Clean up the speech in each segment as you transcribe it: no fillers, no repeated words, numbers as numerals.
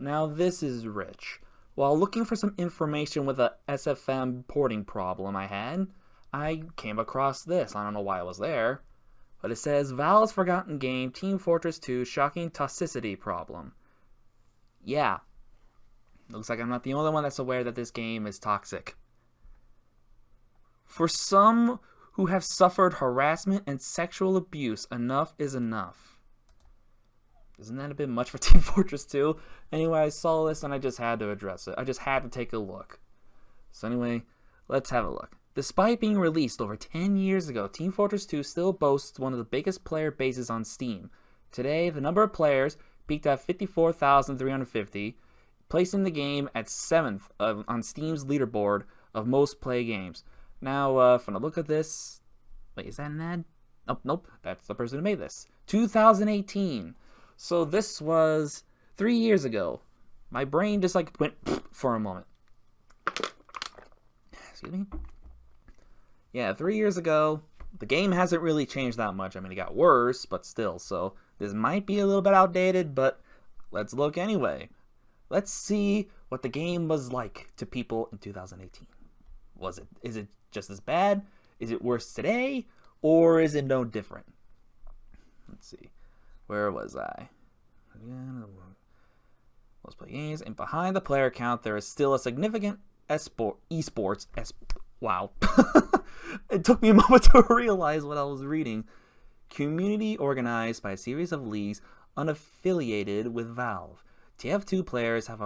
Now this is rich. While looking for some information with a SFM porting problem I had, I came across this. I don't know why it was there, but it says Valve's forgotten game Team Fortress 2 shocking toxicity problem. Yeah, looks like I'm not the only one that's aware that this game is toxic. For some who have suffered harassment and sexual abuse, enough is enough. Isn't that a bit much for Team Fortress 2? Anyway, I saw this and I just had to address it. I just had to take a look. So anyway, let's have a look. Despite being released over 10 years ago, Team Fortress 2 still boasts one of the biggest player bases on Steam. Today, the number of players peaked at 54,350, placing the game at 7th on Steam's leaderboard of most play games. Now, from the look of this... Wait, is that an ad? Oh, nope, that's the person who made this. 2018. So this was 3 years ago. My brain just like went for a moment. Excuse me? Yeah, 3 years ago. The game hasn't really changed that much. I mean, it got worse, but still. So this might be a little bit outdated, but let's look anyway. Let's see what the game was like to people in 2018. Is it just as bad? Is it worse today? Or is it no different? Let's see. Where was I? Let's play games. And behind the player count, there is still a significant esports. Wow. It took me a moment to realize what I was reading. Community organized by a series of leagues unaffiliated with Valve. TF2 players have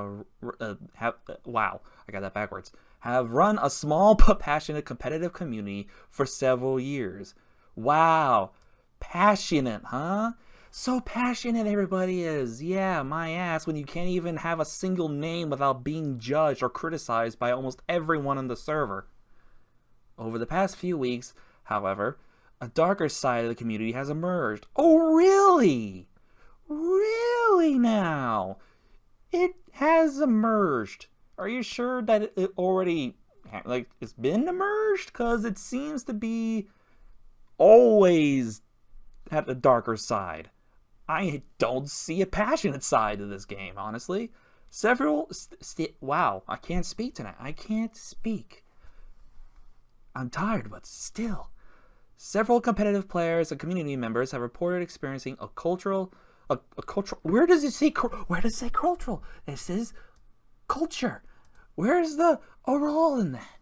have run a small but passionate competitive community for several years. Wow. Passionate, huh? So passionate everybody is. Yeah, my ass, when you can't even have a single name without being judged or criticized by almost everyone on the server. Over the past few weeks, however, a darker side of the community has emerged. Oh, really? Really now? It has emerged. Are you sure that it already, like, it's been emerged? Because it seems to be always at the darker side. I don't see a passionate side to this game, honestly. Wow, I can't speak tonight. I can't speak. I'm tired, but still. Several competitive players and community members have reported experiencing a cultural... Where does it say cultural? This is culture. Where's the overall in that?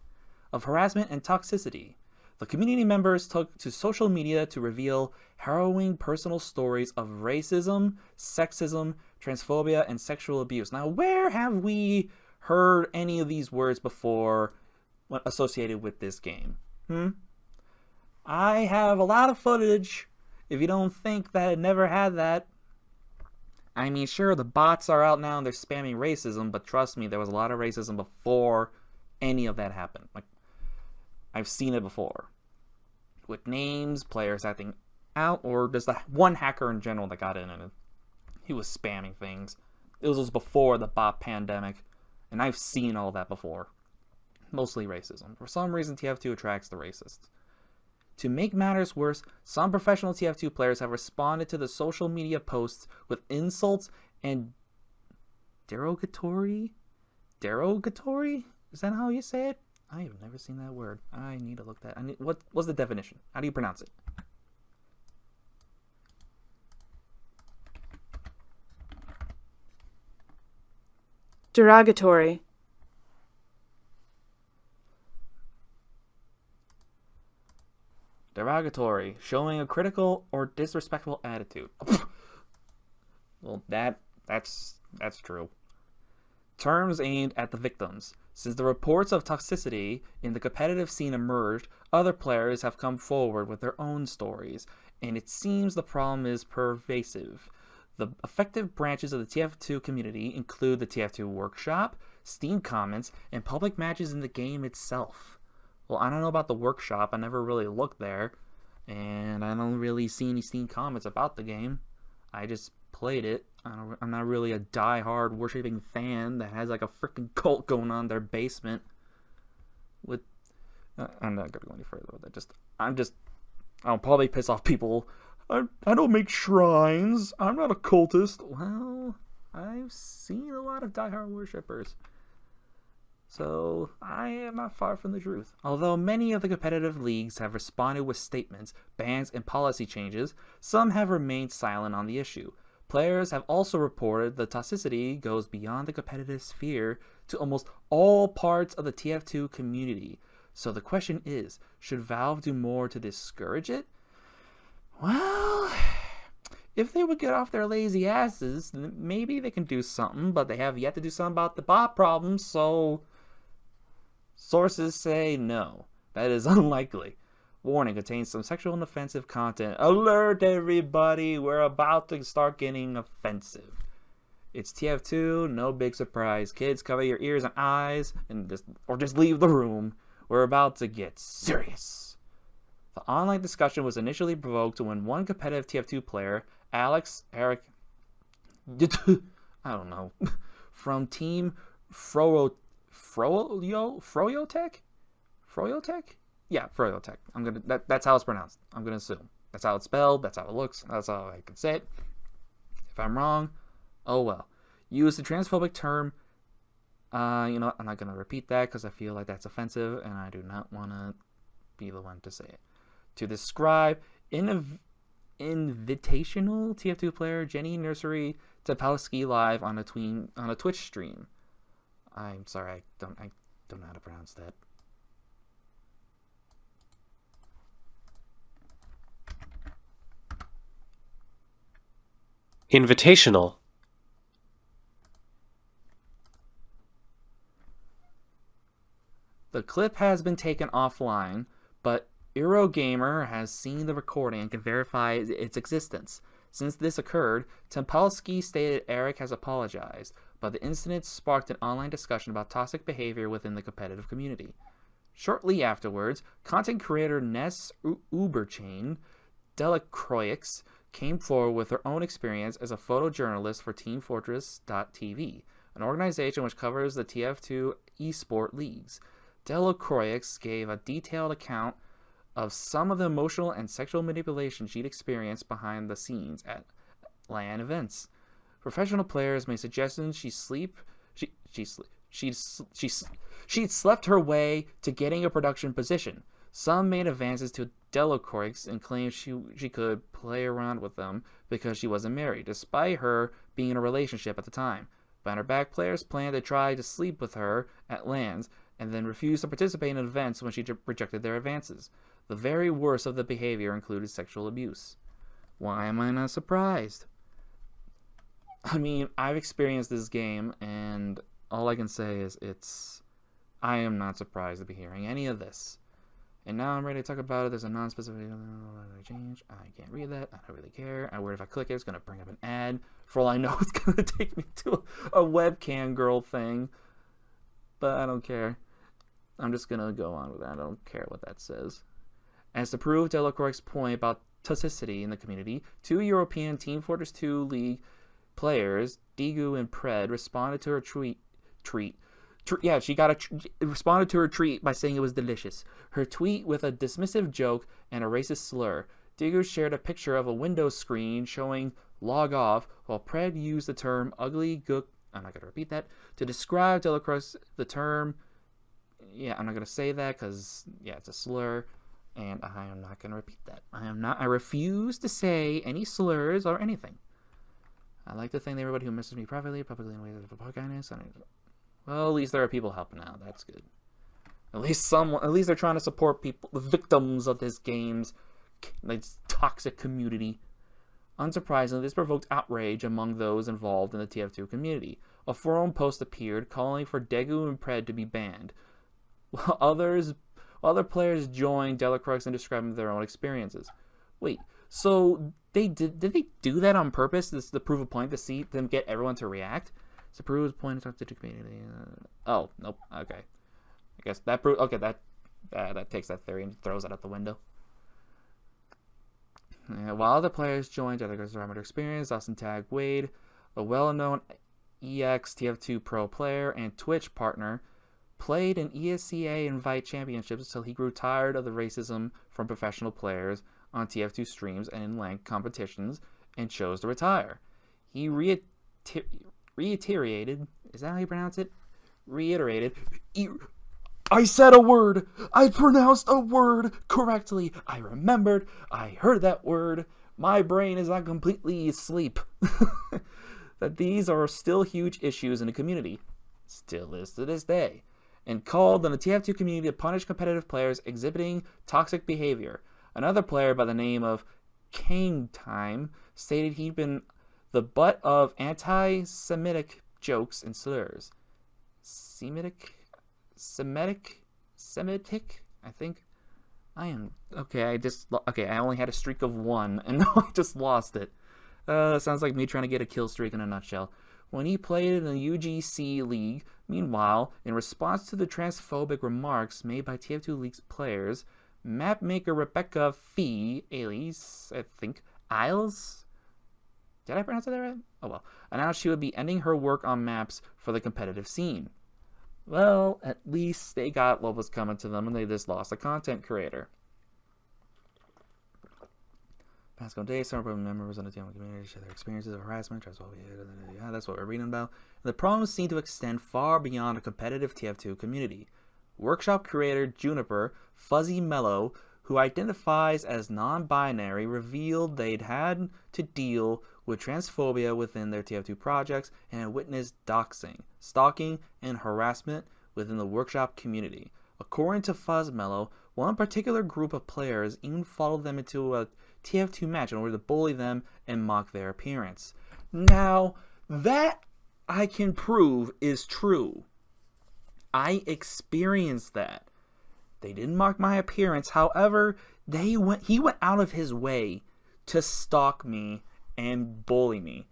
Of harassment and toxicity. The community members took to social media to reveal harrowing personal stories of racism, sexism, transphobia, and sexual abuse. Now, where have we heard any of these words before associated with this game? I have a lot of footage. If you don't think that it never had that. I mean, sure, the bots are out now and they're spamming racism, but trust me, there was a lot of racism before any of that happened. Like, I've seen it before. With names, players acting out, or just the one hacker in general that got in and he was spamming things. It was before the bot pandemic, and I've seen all that before. Mostly racism. For some reason, TF2 attracts the racists. To make matters worse, some professional TF2 players have responded to the social media posts with insults and derogatory? Is that how you say it? I have never seen that word. I need to look that. What's the definition? How do you pronounce it? Derogatory. Derogatory, showing a critical or disrespectful attitude. Well, that's true. Terms aimed at the victims. Since the reports of toxicity in the competitive scene emerged, other players have come forward with their own stories, and it seems the problem is pervasive. The effective branches of the TF2 community include the TF2 workshop, Steam comments, and public matches in the game itself. Well, I don't know about the workshop. I never really looked there, and I don't really see any Steam comments about the game. I just played it. I'm not really a die-hard worshipping fan that has like a freaking cult going on in their basement. With, I'm not gonna go any further with it. I'll probably piss off people. I don't make shrines. I'm not a cultist. Well, I've seen a lot of diehard worshippers. So I am not far from the truth. Although many of the competitive leagues have responded with statements, bans, and policy changes, some have remained silent on the issue. Players have also reported the toxicity goes beyond the competitive sphere to almost all parts of the tf2 community. So the question is, should Valve do more to discourage it? Well, if they would get off their lazy asses, maybe they can do something, but they have yet to do something about the bot problem, so sources say no. That is unlikely. Warning, contains some sexual and offensive content. Alert everybody, we're about to start getting offensive. It's TF2, no big surprise. Kids, cover your ears and eyes, and just leave the room. We're about to get serious. The online discussion was initially provoked when one competitive TF2 player, Eric, I don't know, from Team Froyotech? Yeah, Froyotech. That's how it's pronounced. I'm gonna assume. That's how it's spelled, that's how it looks, that's how I can say it. If I'm wrong, oh well. Use the transphobic term. I'm not gonna repeat that because I feel like that's offensive and I do not wanna be the one to say it. To describe invitational TF2 player Jenny Nursery Topalski live on a Twitch stream. I'm sorry, I don't know how to pronounce that. Invitational. The clip has been taken offline, but Eurogamer has seen the recording and can verify its existence. Since this occurred, Tempelski stated Eric has apologized, but the incident sparked an online discussion about toxic behavior within the competitive community. Shortly afterwards, content creator Ness Uberchain Delacroix came forward with her own experience as a photojournalist for TeamFortress.tv, an organization which covers the TF2 esport leagues. Delacroix gave a detailed account of some of the emotional and sexual manipulation she'd experienced behind the scenes at LAN events. Professional players made suggestions she'd slept her way to getting a production position. Some made advances to Delacroix and claimed she could play around with them because she wasn't married, despite her being in a relationship at the time. Behind her back, players planned to try to sleep with her at LANs and then refused to participate in events when she rejected their advances. The very worst of the behavior included sexual abuse. Why am I not surprised? I mean, I've experienced this game, and all I can say is I am not surprised to be hearing any of this. And now I'm ready to talk about it. There's a non-specific change. I can't read that. I don't really care. I worry if I click it, it's going to bring up an ad. For all I know, it's going to take me to a webcam girl thing. But I don't care. I'm just going to go on with that. I don't care what that says. As to prove Delacroix's point about toxicity in the community, 2 European Team Fortress 2 League players, Digu and Pred, responded to her responded to her tweet by saying it was delicious. Her tweet with a dismissive joke and a racist slur. Digu shared a picture of a Windows screen showing log off, while Pred used the term ugly gook. I'm not going to repeat that. To describe Delacroix, the term. Yeah, I'm not going to say that because, it's a slur. And I am not going to repeat that. I refuse to say any slurs or anything. I like to thank everybody who messages me privately, publicly, in ways of kindness. Well, at least there are people helping out. That's good. At least they're trying to support people, the victims of this game's toxic community. Unsurprisingly, this provoked outrage among those involved in the TF2 community. A forum post appeared calling for Degu and Pred to be banned, while other players joined Delacroix in describing their own experiences. Wait, so did they do that on purpose? This is to prove a point, to see them get everyone to react? To prove a point to the community. Oh, nope. Okay. I guess that proves. Okay, that takes that theory and throws it out the window. While other players joined Delacroix's parameter experience, Austin Tag Wade, a well-known EX TF2 Pro player and Twitch partner, played in ESCA Invite Championships until he grew tired of the racism from professional players on TF2 streams and in ranked competitions and chose to retire. He reiterated. Is that how you pronounce it? Reiterated. I said a word. I pronounced a word correctly. I remembered. I heard that word. My brain is not completely asleep. That these are still huge issues in the community. Still is to this day. And called on the TF2 community to punish competitive players exhibiting toxic behavior. Another player by the name of Kane Time stated he'd been the butt of anti-Semitic jokes and slurs. Semitic, I think. I am okay. I only had a streak of 1, and now I just lost it. Sounds like me trying to get a kill streak in a nutshell. When he played in the UGC League, meanwhile, in response to the transphobic remarks made by TF2 League's players, mapmaker Rebecca Fee, alias, I think, Isles? Did I pronounce that right? Oh well. Announced she would be ending her work on maps for the competitive scene. Well, at least they got what was coming to them and they just lost a content creator. Past couple days, some members of the team community share their experiences of harassment, transphobia. That's what we're reading about. And the problems seem to extend far beyond a competitive TF2 community. Workshop creator Juniper Fuzzy Mellow, who identifies as non-binary, revealed they'd had to deal with transphobia within their TF2 projects and had witnessed doxing, stalking, and harassment within the workshop community. According to Fuzz Mellow, one particular group of players even followed them into a TF2 match in order to bully them and mock their appearance. Now, that I can prove is true. I experienced that. They didn't mock my appearance. However, he went out of his way to stalk me and bully me.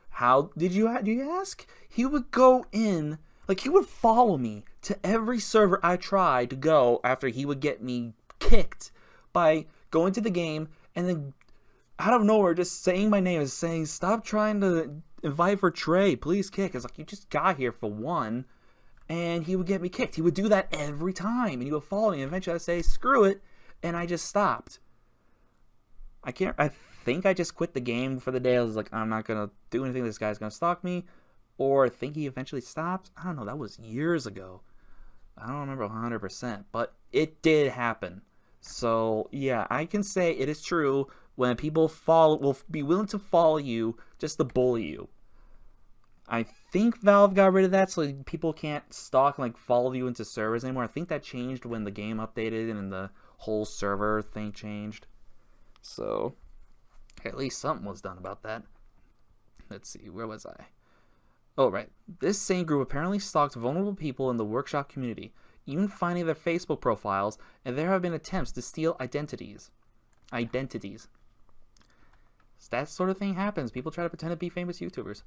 How do you ask? He would go in, like he would follow me to every server I tried to go after he would get me kicked by going to the game and then out of nowhere just saying my name and saying, "Stop trying to invite for Trey, please kick." It's like, you just got here for one. And he would get me kicked. He would do that every time. And he would follow me. And eventually I'd say, screw it. And I just stopped. I think I just quit the game for the day. I was like, I'm not going to do anything. This guy's going to stalk me. Or I think he eventually stopped. I don't know. That was years ago. I don't remember 100%. But it did happen. So, yeah, I can say it is true when people will be willing to follow you just to bully you. I think Valve got rid of that so people can't stalk and like follow you into servers anymore. I think that changed when the game updated and the whole server thing changed. So, at least something was done about that. Let's see, where was I? Oh, right. This same group apparently stalked vulnerable people in the workshop community, even finding their Facebook profiles, and there have been attempts to steal identities. That sort of thing happens. People try to pretend to be famous YouTubers.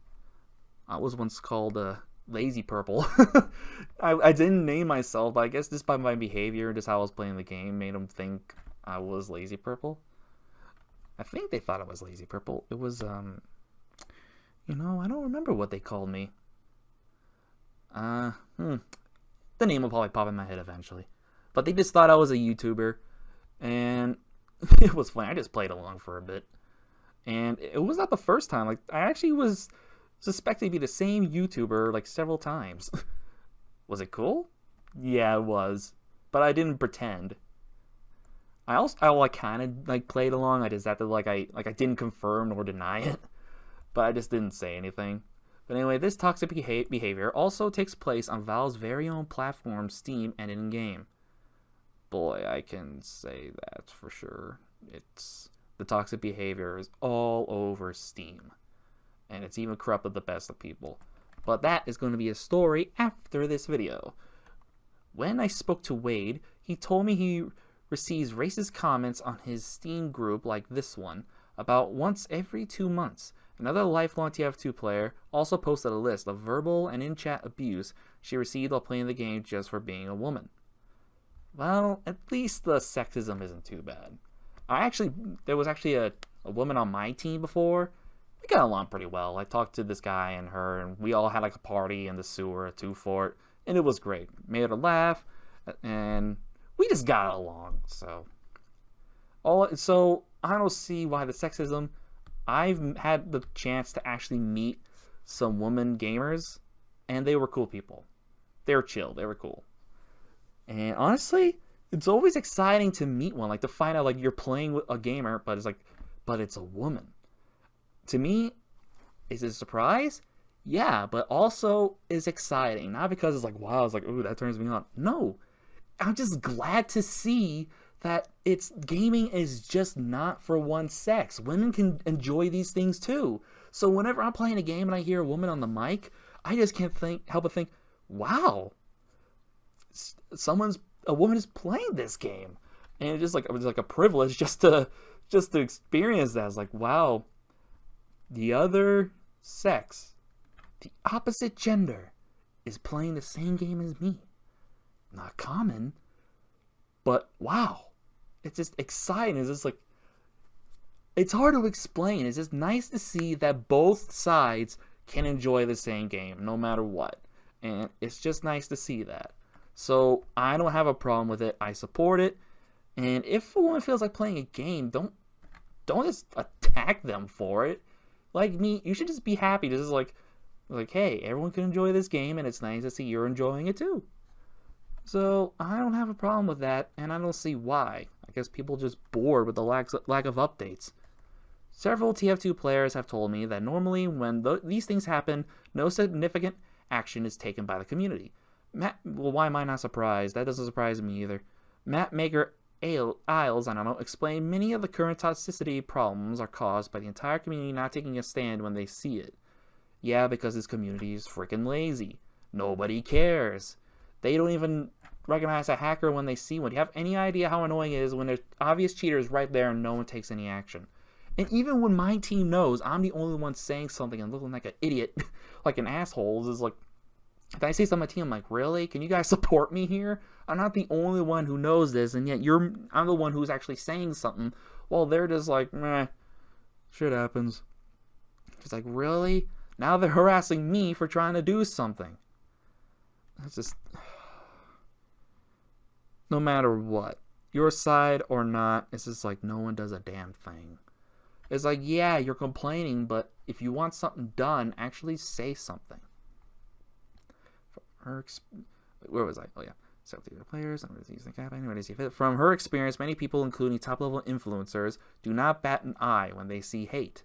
I was once called Lazy Purple. I didn't name myself, but I guess just by my behavior, just how I was playing the game, made them think I was Lazy Purple. I think they thought I was Lazy Purple. It was, I don't remember what they called me. The name will probably pop in my head eventually. But they just thought I was a YouTuber, and it was funny. I just played along for a bit. And it was not the first time. Like, I actually was suspected to be the same YouTuber like several times. Was it cool? Yeah, it was. But I didn't pretend. I kind of like played along. I just acted like I didn't confirm nor deny it. But I just didn't say anything. But anyway, this toxic behavior also takes place on Valve's very own platform, Steam, and in-game. Boy, I can say that for sure. The toxic behavior is all over Steam. And it's even corrupted the best of people. But that is going to be a story after this video. When I spoke to Wade, he told me he receives racist comments on his Steam group like this one about once every 2 months. Another lifelong TF2 player also posted a list of verbal and in-chat abuse she received while playing the game just for being a woman. Well, at least the sexism isn't too bad. There was actually a woman on my team before. We got along pretty well. I talked to this guy and her, and we all had like a party in the sewer at 2 Fort, and it was great. Made her laugh, and we just got along. So I don't see why the sexism. I've had the chance to actually meet some women gamers, and they were cool people. They were chill. They were cool. And honestly, it's always exciting to meet one, like to find out like you're playing with a gamer, but it's a woman. To me, is it a surprise? Yeah, but also is exciting. Not because it's like, wow, it's like, ooh, that turns me on. No, I'm just glad to see that it's gaming is just not for one sex. Women can enjoy these things too. So whenever I'm playing a game and I hear a woman on the mic, I just can't help but think, wow, a woman is playing this game, and it was like a privilege just to experience that. It's like, wow, the other sex, the opposite gender, is playing the same game as me. Not common, but wow, it's just exciting. It's just like, it's hard to explain. It's just nice to see that both sides can enjoy the same game no matter what, and it's just nice to see that. So I don't have a problem with it. I support it. And if a woman feels like playing a game, don't just attack them for it. Like me, you should just be happy. This is like, hey, everyone can enjoy this game, and it's nice to see you're enjoying it too. So I don't have a problem with that, and I don't see why. I guess people are just bored with the lack of updates. Several TF2 players have told me that normally when these things happen, no significant action is taken by the community. Well, why am I not surprised? That doesn't surprise me either. Matt Maker Isles, I don't know, explained many of the current toxicity problems are caused by the entire community not taking a stand when they see it. Yeah, because this community is freaking lazy. Nobody cares. They don't even recognize a hacker when they see one. Do you have any idea how annoying it is when there's obvious cheaters right there and no one takes any action? And even when my team knows I'm the only one saying something and looking like an idiot, like an asshole, is like, if I say something to my team, I'm like, really? Can you guys support me here? I'm not the only one who knows this, and yet I'm the one who's actually saying something, while they're just like, meh, shit happens. It's like, really? Now they're harassing me for trying to do something. It's just, no matter what, your side or not, it's just like no one does a damn thing. It's like, yeah, you're complaining, but if you want something done, actually say something. Where was I? Oh yeah, players. From her experience, many people, including top-level influencers, do not bat an eye when they see hate.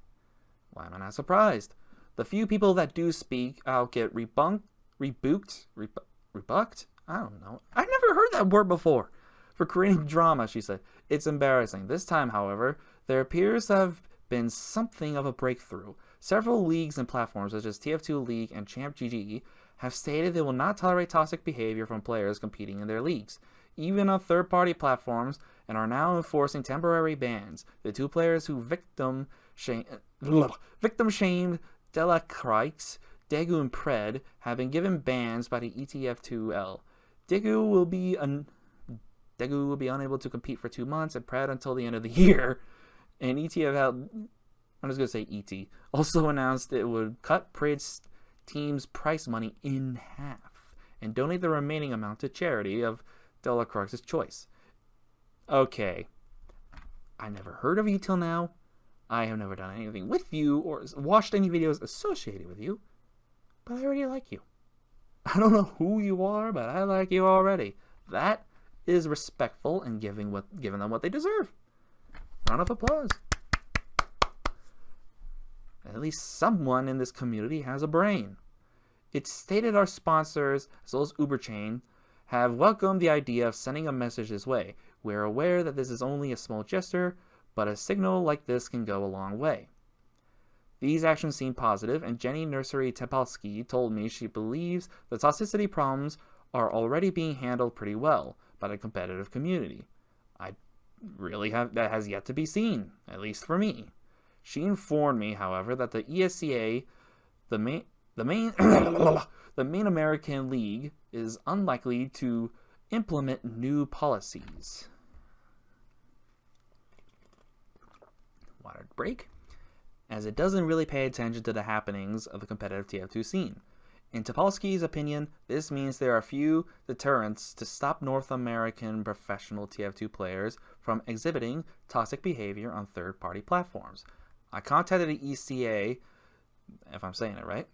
Why am I not surprised? The few people that do speak out get rebunked. I don't know. I've never heard that word before. For creating drama, she said. It's embarrassing. This time, however, there appears to have been something of a breakthrough. Several leagues and platforms, such as TF2 League and Champ GG, have stated they will not tolerate toxic behavior from players competing in their leagues, even on third-party platforms, and are now enforcing temporary bans. The two players who victim-shamed Delacroix, Degu and Pred have been given bans by the tf2. Degu will be unable to compete for 2 months, and Pred until the end of the year. And ETFL, I'm just going to say ET, also announced it would cut Pred's team's prize money in half and donate the remaining amount to charity of Delacroix's choice. Okay, I never heard of you till now. I have never done anything with you or watched any videos associated with you, but I already like you. I don't know who you are, but I like you already. That is respectful and giving them what they deserve. Round of applause. At least someone in this community has a brain. It's stated our sponsors, as well as UberChain, have welcomed the idea of sending a message this way. We're aware that this is only a small gesture, but a signal like this can go a long way. These actions seem positive, and Jenny Nursery Tepalski told me she believes the toxicity problems are already being handled pretty well by the competitive community. That has yet to be seen, at least for me. She informed me, however, that the ESCA, the main American league, is unlikely to implement new policies. Water break. As it doesn't really pay attention to the happenings of the competitive TF2 scene. In Topolsky's opinion, this means there are few deterrents to stop North American professional TF2 players from exhibiting toxic behavior on third-party platforms. I contacted the ECA, if I'm saying it right,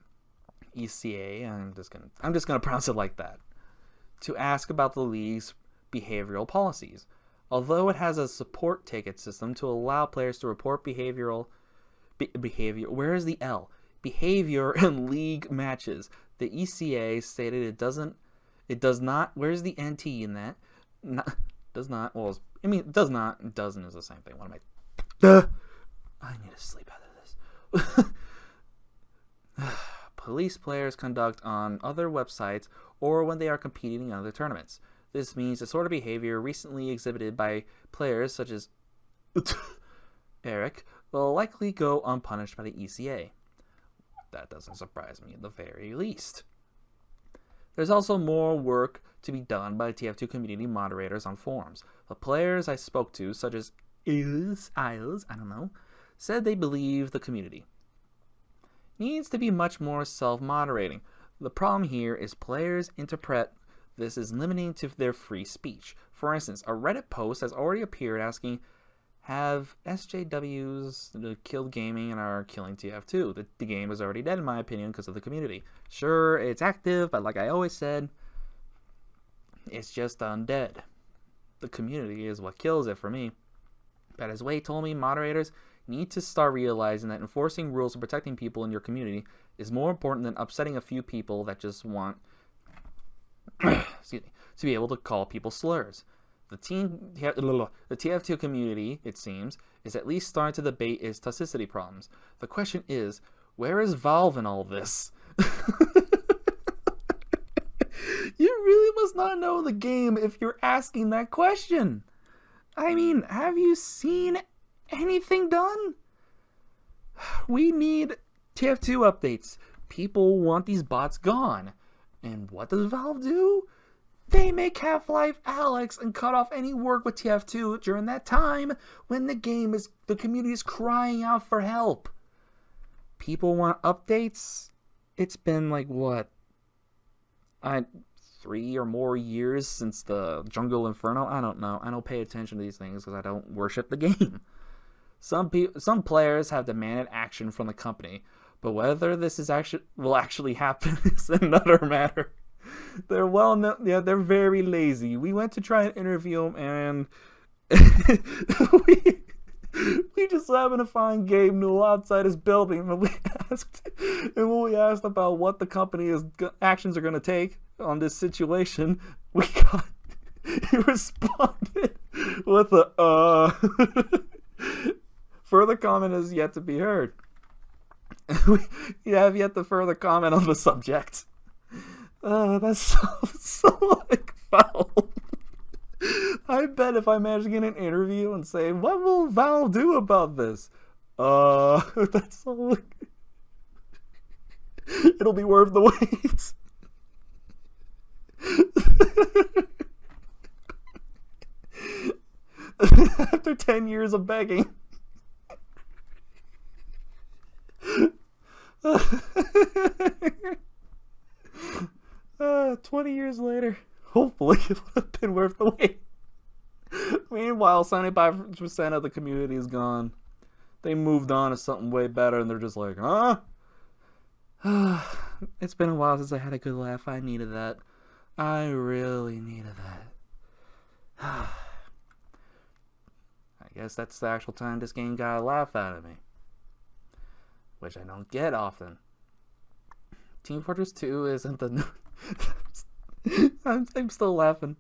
ECA. I'm just gonna pronounce it like that, to ask about the league's behavioral policies. Although it has a support ticket system to allow players to report behavior. Where is the L? Behavior in league matches. The ECA stated it does not. Where's the NT in that? Does not. Well, I mean, it does not. And doesn't is the same thing. What am I? I need to sleep after this. Police players conduct on other websites or when they are competing in other tournaments. This means the sort of behavior recently exhibited by players such as Eric will likely go unpunished by the ECA. That doesn't surprise me at the very least. There's also more work to be done by TF2 community moderators on forums. The players I spoke to, such as Isles, I don't know, said they believe the community needs to be much more self-moderating. The problem here is players interpret this as limiting to their free speech. For instance, a Reddit post has already appeared asking, have SJWs killed gaming and are killing TF2? The game is already dead in my opinion because of the community. Sure, it's active, but like I always said, it's just undead. The community is what kills it for me. But as Wade told me, moderators need to start realizing that enforcing rules and protecting people in your community is more important than upsetting a few people that just want excuse me, to be able to call people slurs. The TF2 community, it seems, is at least starting to debate its toxicity problems. The question is, where is Valve in all this? You really must not know the game if you're asking that question. I mean, have you seen anything done? We need TF2 updates. People want these bots gone. And what does Valve do? They make Half-Life Alyx and cut off any work with TF2 during that time when the community is crying out for help. People want updates. It's been like what? 3 or more years since the Jungle Inferno. I don't know. I don't pay attention to these things because I don't worship the game. Some players have demanded action from the company, but whether this will actually happen is another matter. They're they're very lazy. We went to try and interview them, and we just happened to find Gabe Newell outside his building, and when we asked about what the company's actions are going to take on this situation, he responded with a further comment is yet to be heard. We have yet to further comment on the subject. That's so like foul. I bet if I manage to get an interview and say, what will Valve do about this? That's so... It'll be worth the wait. After 10 years of begging. 20 years later, hopefully it would have been worth the wait. Meanwhile, 75% of the community is gone. They moved on to something way better, and they're just like, huh? It's been a while since I had a good laugh. I needed that. I really needed that. I guess that's the actual time this game got a laugh out of me, which I don't get often. Team Fortress 2 isn't the new... I'm still laughing.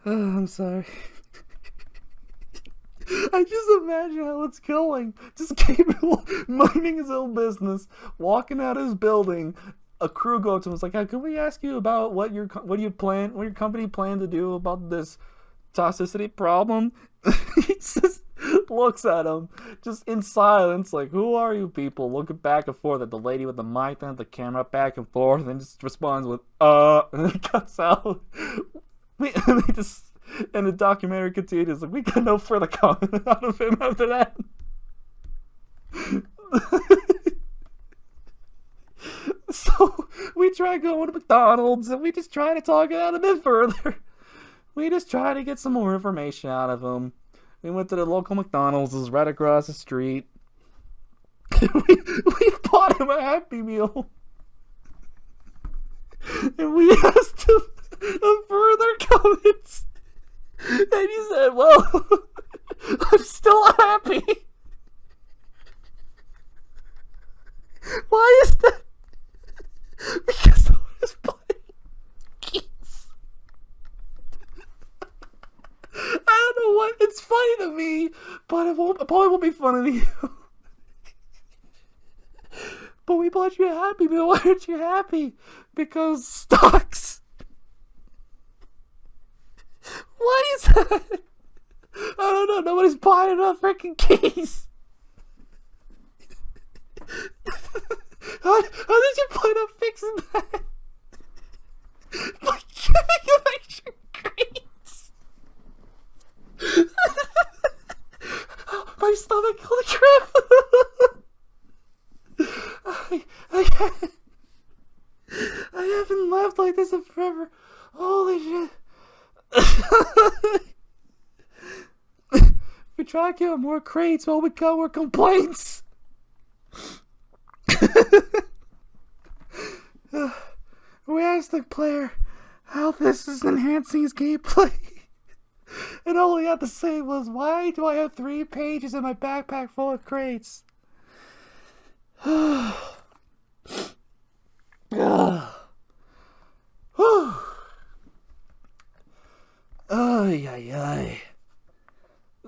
I'm sorry. I just imagine how it's going. Just Gabriel minding his own business, walking out of his building. A crew go to him. It's like, hey, can we ask you about what your company plan to do about this toxicity problem? He just looks at him, just in silence, like, who are you people? Looking back and forth at the lady with the mic, then the camera back and forth, and just responds with, and then it cuts out. And the documentary continues, like, we got no further comment out of him after that. So, we try going to McDonald's, and we just try to talk it out a bit further. We just try to get some more information out of him. We went to the local McDonald's, it was right across the street. we bought him a Happy Meal. And we asked him further comments. And he said, well, I'm still happy. Why is that? Because I was playing keys. I don't know what. It's funny to me, but it probably won't be funny to you. But we bought you happy, but why aren't you happy? Because stocks. Why is that? I don't know. Nobody's buying enough freaking keys. How did you plan on fixing that? By giving him extra greens. My stomach, holy crap. I haven't laughed like this in forever. Holy shit. We try to get more crates, but we got more complaints. We asked the player how this is enhancing his gameplay. And all he had to say was, why do I have 3 pages in my backpack full of crates? Oh, yeah.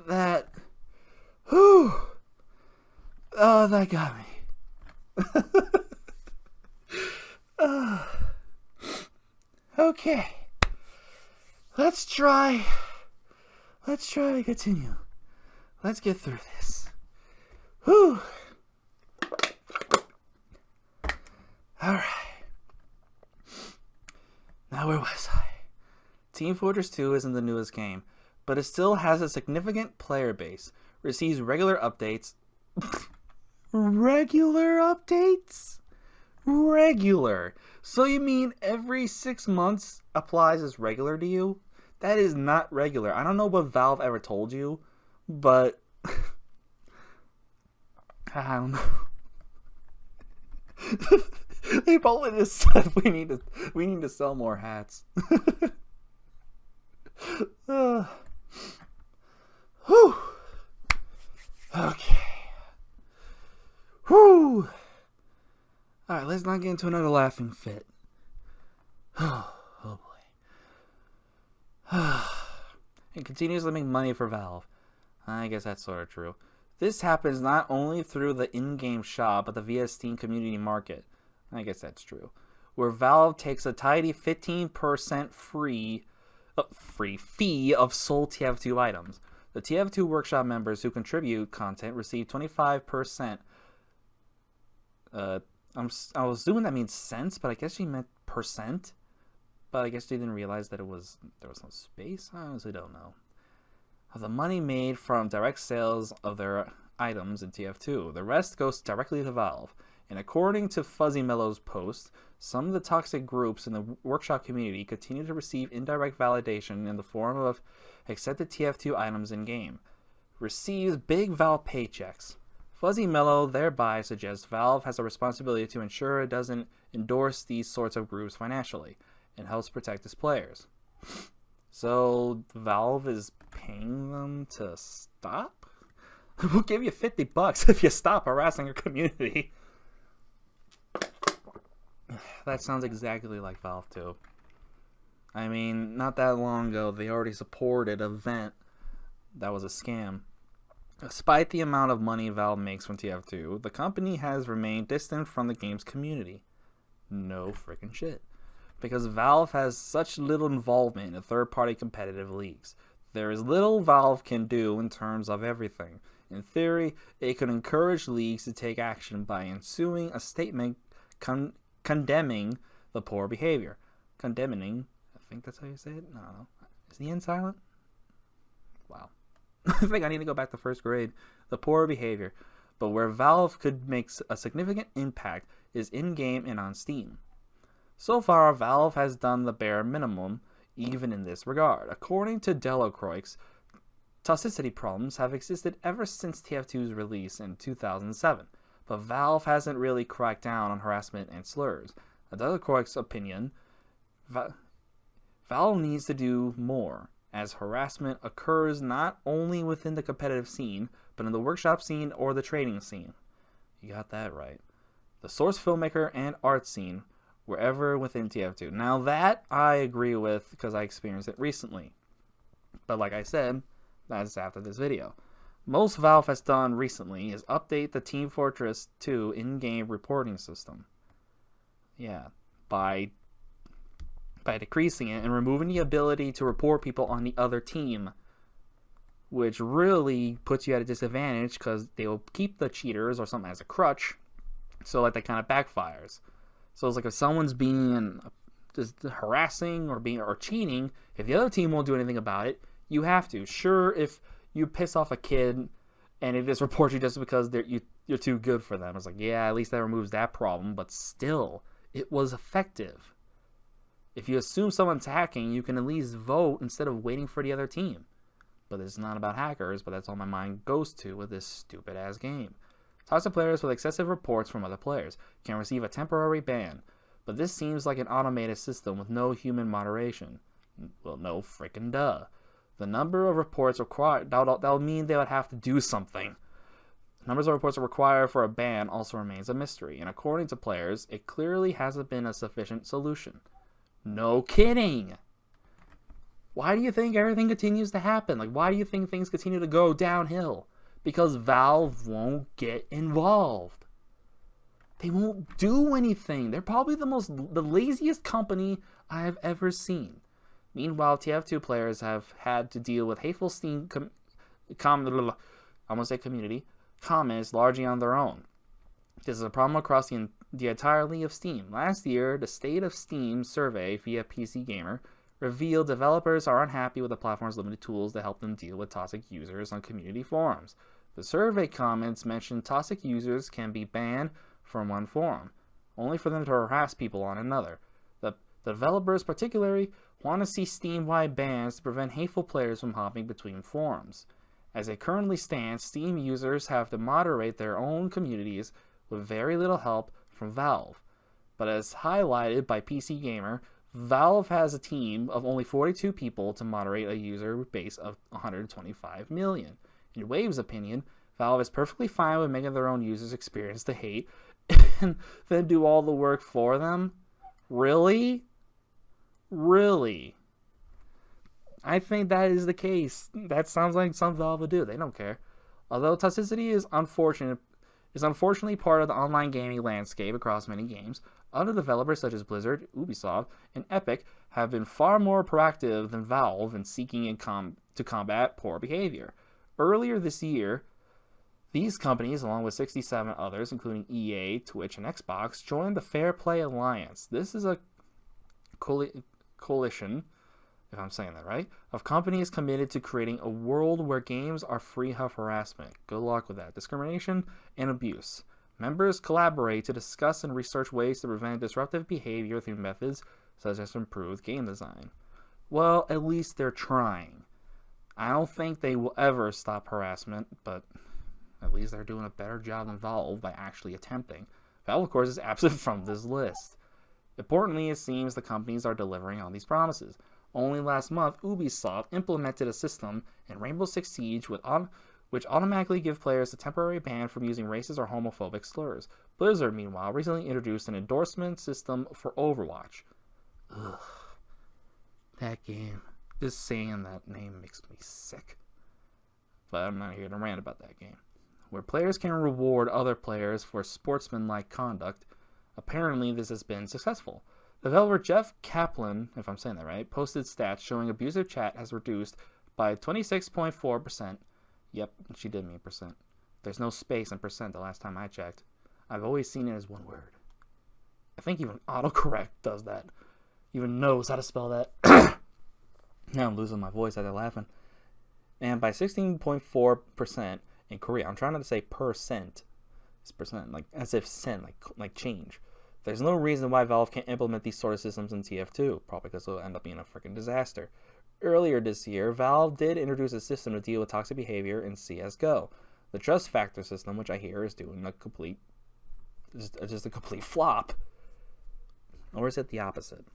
That. Oh, that got me. Okay. Let's try to continue. Let's get through this. Whew. Alright. Now where was I? Team Fortress 2 isn't the newest game, but it still has a significant player base, receives regular updates. Regular updates? Regular. So you mean every 6 months applies as regular to you? That is not regular. I don't know what Valve ever told you, but I don't know. They probably just said we need to sell more hats. Whew. Okay. Whew. Alright, let's not get into another laughing fit. Oh boy. It continues to make money for Valve. I guess that's sort of true. This happens not only through the in-game shop, but the via Steam community market. I guess that's true. Where Valve takes a tidy 15% free fee of sold tf2 items. The tf2 workshop members who contribute content receive 25%. I was assuming that means cents, but I guess she meant percent. But I guess they didn't realize that there was no space. I honestly don't know. Of the money made from direct sales of their items in TF2, the rest goes directly to Valve. And according to Fuzzy Mellow's post, some of the toxic groups in the workshop community continue to receive indirect validation in the form of accepted TF2 items in-game. Receives big Valve paychecks. Fuzzy Mellow thereby suggests Valve has a responsibility to ensure it doesn't endorse these sorts of groups financially, and helps protect its players. So Valve is paying them to stop? We'll give you $50 if you stop harassing your community. That sounds exactly like Valve too. I mean, not that long ago, they already supported an event that was a scam. Despite the amount of money Valve makes from TF2, the company has remained distant from the game's community. No freaking shit. Because Valve has such little involvement in third-party competitive leagues. There is little Valve can do in terms of everything. In theory, it could encourage leagues to take action by issuing a statement condemning the poor behavior. Condemning, I think that's how you say it? No. Is the N silent? Wow. I think I need to go back to first grade. The poor behavior. But where Valve could make a significant impact is in-game and on Steam. So far, Valve has done the bare minimum, even in this regard. According to Delacroix, toxicity problems have existed ever since TF2's release in 2007, but Valve hasn't really cracked down on harassment and slurs. In Delacroix's opinion, Valve needs to do more, as harassment occurs not only within the competitive scene, but in the workshop scene or the trading scene. You got that right. The source filmmaker and art scene, wherever within TF2. Now that I agree with because I experienced it recently. But like I said, that's after this video. Most Valve has done recently is update the Team Fortress 2 in-game reporting system. Yeah, by decreasing it and removing the ability to report people on the other team, which really puts you at a disadvantage because they will keep the cheaters or something as a crutch, so like that kind of backfires. So it's like if someone's being just harassing or cheating, if the other team won't do anything about it, you have to. Sure, if you piss off a kid and it just reports you just because you're too good for them, it's like, yeah, at least that removes that problem, but still, it was effective. If you assume someone's hacking, you can at least vote instead of waiting for the other team. But it's not about hackers, but that's all my mind goes to with this stupid-ass game. Toxic players with excessive reports from other players can receive a temporary ban, but this seems like an automated system with no human moderation. Well, no freaking duh. The number of reports required, that'll mean they would have to do something. Numbers of reports required for a ban also remains a mystery, and according to players, it clearly hasn't been a sufficient solution. No kidding! Why do you think everything continues to happen? Like, why do you think things continue to go downhill? Because Valve won't get involved. They won't do anything. They're probably the laziest company I have ever seen. Meanwhile, TF2 players have had to deal with hateful Steam community comments largely on their own. This is a problem across the entirety of Steam. Last year, the State of Steam survey via PC Gamer revealed developers are unhappy with the platform's limited tools to help them deal with toxic users on community forums. The survey comments mentioned toxic users can be banned from one forum, only for them to harass people on another. The developers particularly want to see Steam-wide bans to prevent hateful players from hopping between forums. As it currently stands, Steam users have to moderate their own communities with very little help from Valve. But as highlighted by PC Gamer, Valve has a team of only 42 people to moderate a user base of 125 million. In Wave's opinion, Valve is perfectly fine with making their own users experience the hate and then do all the work for them. Really? Really? I think that is the case. That sounds like something Valve would do. They don't care. Although toxicity is unfortunately part of the online gaming landscape across many games, other developers such as Blizzard, Ubisoft, and Epic have been far more proactive than Valve in seeking to combat poor behavior. Earlier this year, these companies, along with 67 others, including EA, Twitch, and Xbox, joined the Fair Play Alliance. This is a coalition, if I'm saying that right, of companies committed to creating a world where games are free of harassment. Good luck with that. Discrimination and abuse. Members collaborate to discuss and research ways to prevent disruptive behavior through methods such as improved game design. Well, at least they're trying. I don't think they will ever stop harassment, but at least they're doing a better job than Valve by actually attempting. Valve, of course, is absent from this list. Importantly, it seems the companies are delivering on these promises. Only last month, Ubisoft implemented a system in Rainbow Six Siege which automatically gives players a temporary ban from using racist or homophobic slurs. Blizzard, meanwhile, recently introduced an endorsement system for Overwatch. Ugh. That game. Just saying that name makes me sick. But I'm not here to rant about that game. Where players can reward other players for sportsmanlike conduct, apparently this has been successful. Developer Jeff Kaplan, if I'm saying that right, posted stats showing abusive chat has reduced by 26.4%. Yep, she did mean percent. There's no space in percent the last time I checked. I've always seen it as one word. I think even autocorrect does that. Even knows how to spell that. Now I'm losing my voice after laughing. And by 16.4% in Korea. I'm trying not to say percent. It's percent, like as if cent, like change. There's no reason why Valve can't implement these sort of systems in TF2. Probably because it'll end up being a freaking disaster. Earlier this year, Valve did introduce a system to deal with toxic behavior in CSGO. The Trust Factor system, which I hear is doing just a complete flop. Or is it the opposite?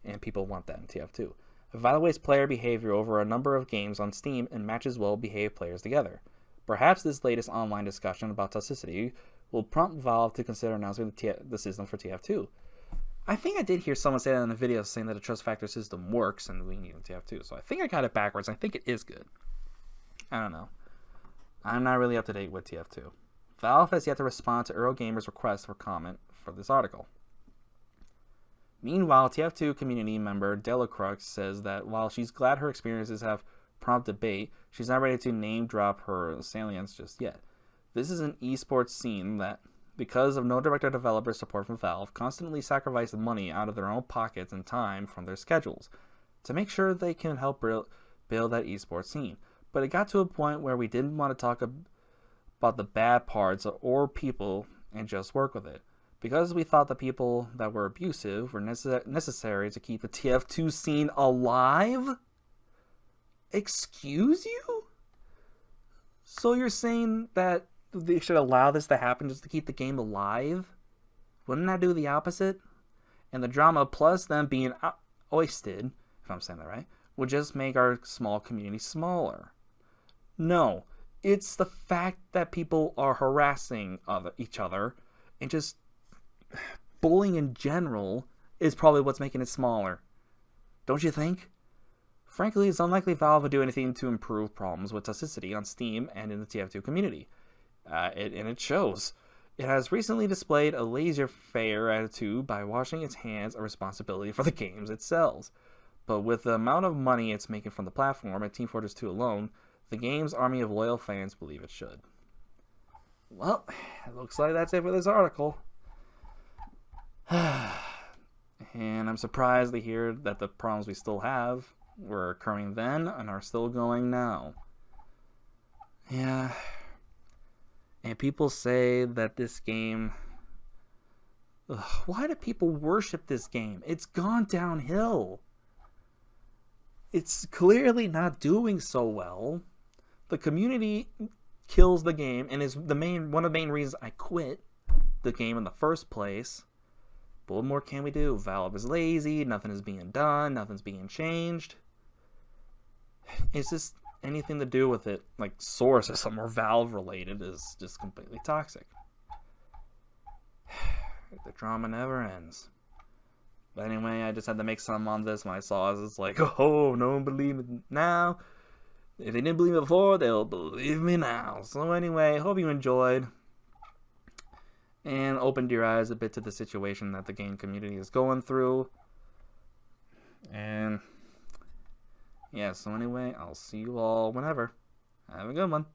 and people want that in TF2. Evaluates player behavior over a number of games on Steam and matches well-behaved players together. Perhaps this latest online discussion about toxicity will prompt Valve to consider announcing the system for TF2. I think I did hear someone say that in a video saying that the trust factor system works and we need it in TF2. So I think I got it backwards. I think it is good. I don't know. I'm not really up to date with TF2. Valve has yet to respond to Eurogamer's request for comment for this article. Meanwhile, TF2 community member Delacrux says that while she's glad her experiences have prompted debate, she's not ready to name drop her salience just yet. This is an esports scene that, because of no direct developer support from Valve, constantly sacrifice money out of their own pockets and time from their schedules to make sure they can help build that esports scene. But it got to a point where we didn't want to talk about the bad parts or people and just work with it. Because we thought the people that were abusive were necessary to keep the TF2 scene alive? Excuse you? So you're saying that they should allow this to happen just to keep the game alive? Wouldn't that do the opposite? And the drama plus them being oisted, if I'm saying that right, would just make our small community smaller. No, it's the fact that people are harassing each other and just bullying in general is probably what's making it smaller. Don't you think? Frankly, it's unlikely Valve would do anything to improve problems with toxicity on Steam and in the TF2 community. And it shows. It has recently displayed a laissez-faire attitude by washing its hands of responsibility for the games it sells. But with the amount of money it's making from the platform and Team Fortress 2 alone, the game's army of loyal fans believe it should. Well, it looks like that's it for this article. And I'm surprised to hear that the problems we still have were occurring then and are still going now. Yeah. And people say that this game... why do people worship this game? It's gone downhill. It's clearly not doing so well. The community kills the game and is one of the main reasons I quit the game in the first place. But what more can we do? Valve is lazy, nothing is being done, nothing's being changed. It's just anything to do with it, like Source or something or Valve related, is just completely toxic. The drama never ends. But anyway, I just had to make some on this when I saw it. It's like, oh, no one believes it now. If they didn't believe it before, they'll believe me now. So anyway, hope you enjoyed and opened your eyes a bit to the situation that the game community is going through. And yeah, so anyway, I'll see you all whenever. Have a good one.